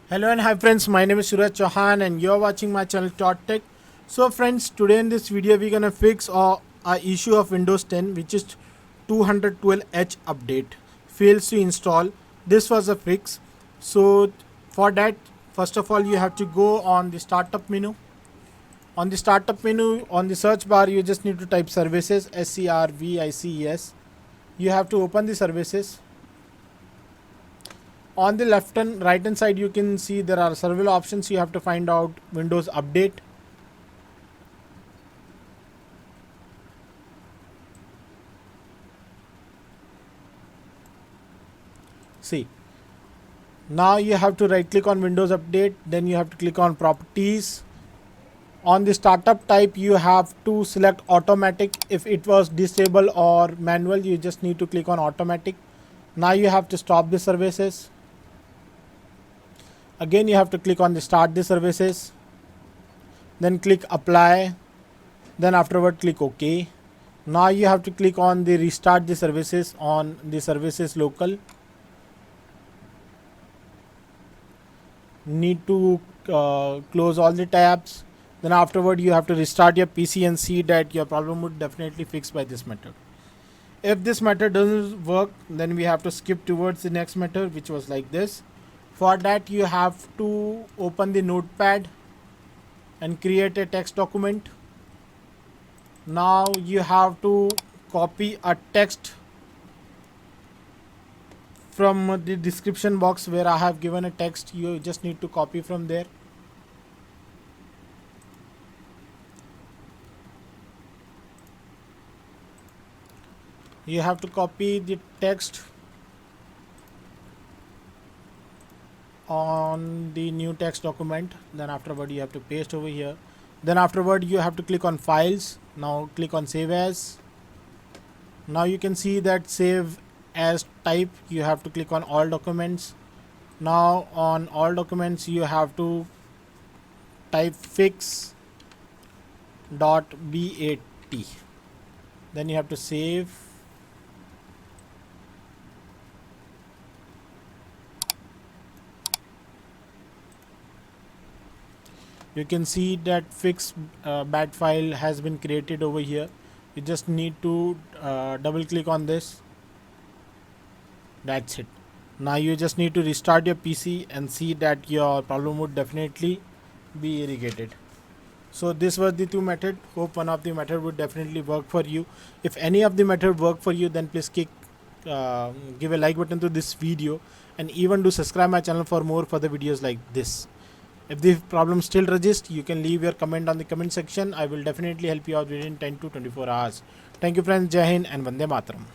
Hello and hi friends, my name is Suraj Chauhan and you're watching my channel Tech. So friends, today in this video we're gonna fix a issue of Windows 10 which is 212H update fails to install. This was a fix. So for that, first of all you have to go on the startup menu. On the startup menu, on the search bar, you just need to type services, SCRVICES. You have to open the services. On the left and right hand side you can see there are several options. You have to find out Windows Update. See, now you have to right click on Windows Update, then you have to click on Properties. On the startup type you have to select automatic. If it was disable or manual, you just need to click on automatic. Now you have to stop the services. Again you have to click on the start the services, then click apply, then afterward click OK. Now you have to click on the restart the services on the services local. Need to close all the tabs. Then afterward you have to restart your PC and see that your problem would definitely fix by this method. If this method doesn't work, then we have to skip towards the next method, which was like this. For that you have to open the notepad and create a text document. Now you have to copy a text from the description box where I have given a text. You just need to copy from there. You have to copy the text on the new text document. Then afterward you have to paste over here. Then afterward you have to click on files. Now click on save as. Now you can see that save as type. You have to click on all documents. Now on all documents you have to type fix.bat. Then you have to save. You can see that fix bat file has been created over here. You just need to double click on this. That's it. Now you just need to restart your PC and see that your problem would definitely be irrigated. So this was the two method. Hope one of the method would definitely work for you. If any of the method work for you, then please give a like button to this video and even do subscribe my channel for more further videos like this. If the problem still exists, you can leave your comment on the comment section. I will definitely help you out within 10 to 24 hours. Thank you friends. Jai Hind and Vande Mataram.